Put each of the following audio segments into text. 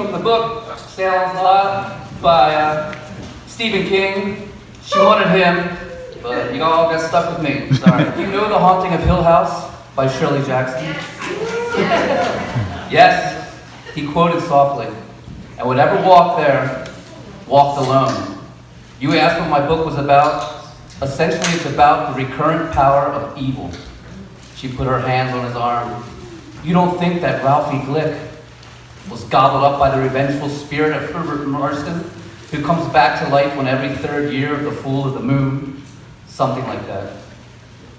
from the book Salem's Lot by Stephen King. She wanted him, but you all got stuck with me. Sorry. Do you know The Haunting of Hill House by Shirley Jackson? Yes, he quoted softly. And would ever walk there, walked alone. You asked what my book was about. Essentially, it's about the recurrent power of evil. She put her hands on his arm. You don't think that Ralphie Glick was gobbled up by the revengeful spirit of Herbert Marston, who comes back to life when every third year of the full of the moon? Something like that.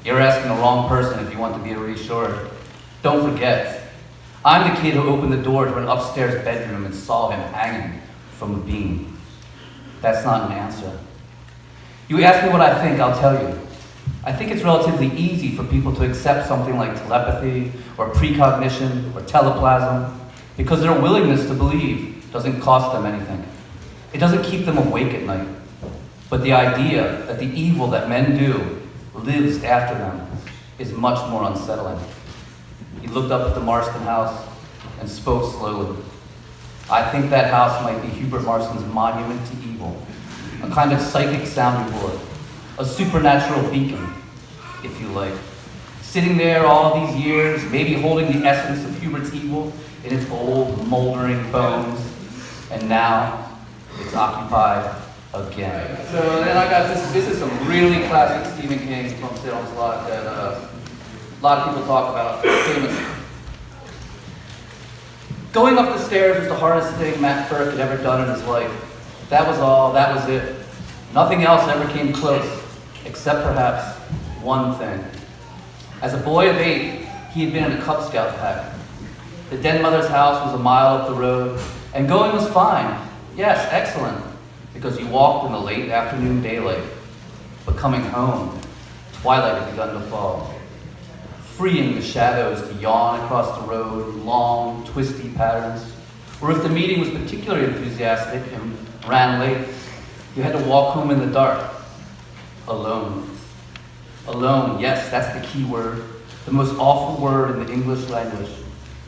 You're asking the wrong person if you want to be reassured. Don't forget, I'm the kid who opened the door to an upstairs bedroom and saw him hanging from a beam. That's not an answer. You ask me what I think, I'll tell you. I think it's relatively easy for people to accept something like telepathy or precognition or teleplasm because their willingness to believe doesn't cost them anything. It doesn't keep them awake at night. But the idea that the evil that men do lives after them is much more unsettling. He looked up at the Marston house and spoke slowly. I think that house might be Hubert Marston's monument to evil, a kind of psychic sounding board, a supernatural beacon, if you like. Sitting there all these years, maybe holding the essence of Hubert's evil in its old, moldering bones, and now it's occupied again. So then I got this. This is some really classic Stephen King from Salem's Lot that a lot of people talk about. Famous. Going up the stairs was the hardest thing Matt Burke had ever done in his life. That was all. That was it. Nothing else ever came close, except perhaps one thing. As a boy of 8, he had been in a Cub Scout pack. The den mother's house was a mile up the road, and going was fine. Yes, excellent, because you walked in the late afternoon daylight. But coming home, twilight had begun to fall, freeing the shadows to yawn across the road in long, twisty patterns. Or if the meeting was particularly enthusiastic and ran late, you had to walk home in the dark, alone. Alone, yes, that's the key word, the most awful word in the English language.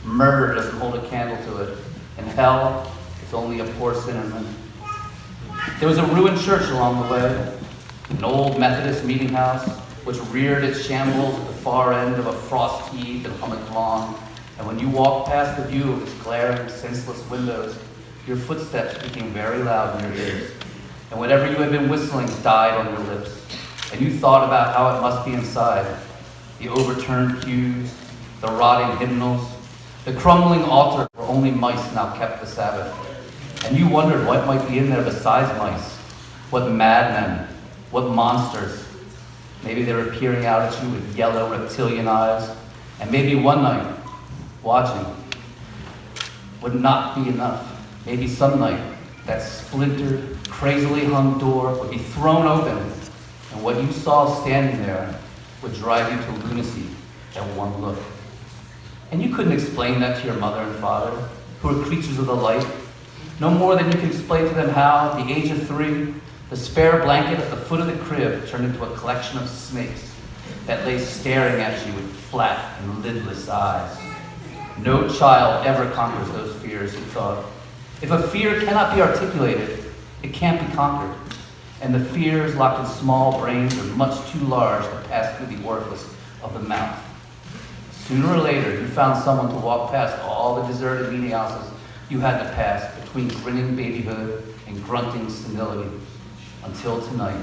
Murder doesn't hold a candle to it, and hell is only a poor cinnamon. There was a ruined church along the way, an old Methodist meeting house, which reared its shambles at the far end of a frost-heaved and hummocked lawn. And when you walked past the view of its glaring, senseless windows, your footsteps became very loud in your ears. And whatever you had been whistling died on your lips. And you thought about how it must be inside. The overturned pews, the rotting hymnals, the crumbling altar where only mice now kept the Sabbath. And you wondered what might be in there besides mice. What madmen, what monsters. Maybe they were peering out at you with yellow reptilian eyes. And maybe one night, watching, would not be enough. Maybe some night, that splintered, crazily hung door would be thrown open, and what you saw standing there would drive you to lunacy at one look. And you couldn't explain that to your mother and father, who are creatures of the light, no more than you can explain to them how, at the age of 3, the spare blanket at the foot of the crib turned into a collection of snakes that lay staring at you with flat and lidless eyes. No child ever conquers those fears, he thought. If a fear cannot be articulated, it can't be conquered. And the fears locked in small brains are much too large to pass through the orifice of the mouth. Sooner or later, you found someone to walk past all the deserted meeting houses you had to pass between grinning babyhood and grunting senility. Until tonight.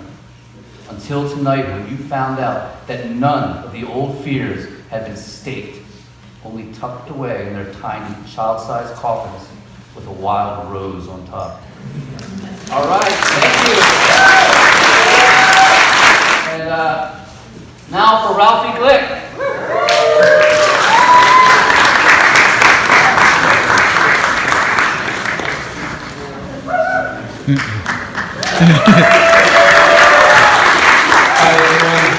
Until tonight, when you found out that none of the old fears had been staked, only tucked away in their tiny, child-sized coffins with a wild rose on top. All right, thank you. And now for Ralphie Glick. Hi everyone.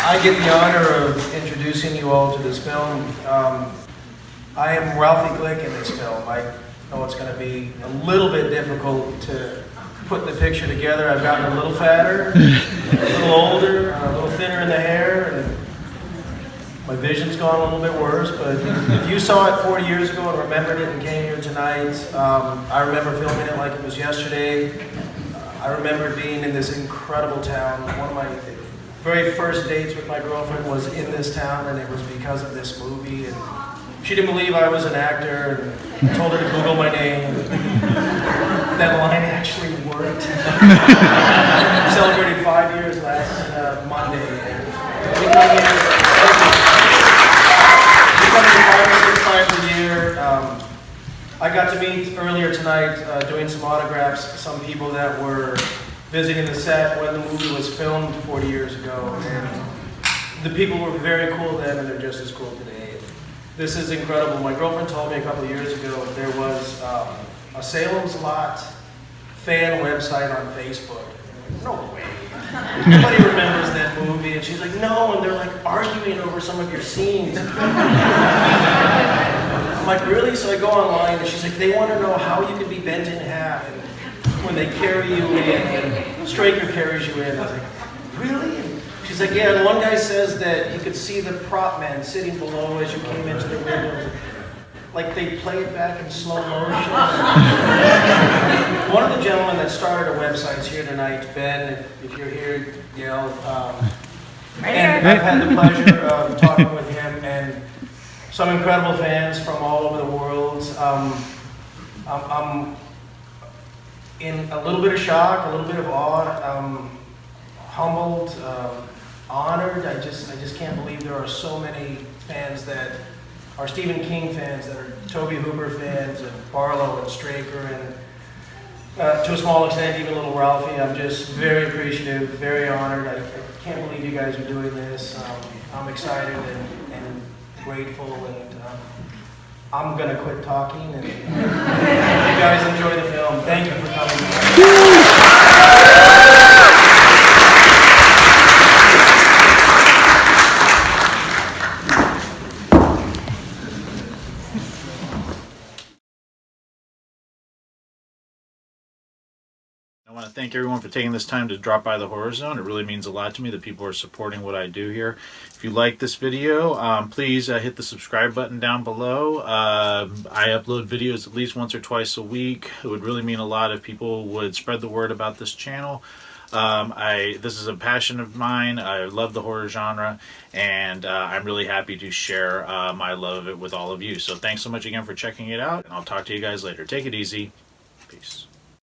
I get the honor of introducing you all to this film. I am Ralphie Glick in this film. I know it's going to be a little bit difficult to put the picture together. I've gotten a little fatter, a little older, a little thinner in the hair, and my vision's gone a little bit worse, but if you saw it 40 years ago and remembered it and came here tonight, I remember filming it like it was yesterday. I remember being in this incredible town. One of my very first dates with my girlfriend was in this town, and it was because of this movie. And she didn't believe I was an actor, and I told her to Google my name. That line actually worked. Celebrated 5 years last Monday. And we come here 5 or 6 times a year. I got to meet earlier tonight doing some autographs, some people that were visiting the set when the movie was filmed 40 years ago. And the people were very cool then, and they're just as cool today. This is incredible. My girlfriend told me a couple of years ago there was a Salem's Lot fan website on Facebook. No way. Nobody remembers that movie. And she's like, no, and they're like arguing over some of your scenes. I'm like, really? So I go online, and she's like, they want to know how you can be bent in half and when they carry you in, and Straker carries you in. I was like, really? And she's like, yeah, and one guy says that he could see the prop man sitting below as you came into the window. Like they play it back in slow motion. One of the gentlemen that started a website's here tonight, Ben, if you're here, yell. And I've had the pleasure of talking with him and some incredible fans from all over the world. I'm in a little bit of shock, a little bit of awe, humbled, honored. I just can't believe there are so many fans that are Stephen King fans, that are Tobe Hooper fans, and Barlow and Straker, and to a small extent, even little Ralphie. I'm just very appreciative, very honored. I can't believe you guys are doing this. I'm excited and grateful, and I'm going to quit talking, and you guys enjoy the film. Thank you for coming. I want to thank everyone for taking this time to drop by the Horror Zone. It really means a lot to me that people are supporting what I do here. If you like this video, please hit the subscribe button down below. I upload videos at least once or twice a week. It would really mean a lot if people would spread the word about this channel. This is a passion of mine. I love the horror genre, and I'm really happy to share my love of it with all of you. So thanks so much again for checking it out, and I'll talk to you guys later. Take it easy. Peace.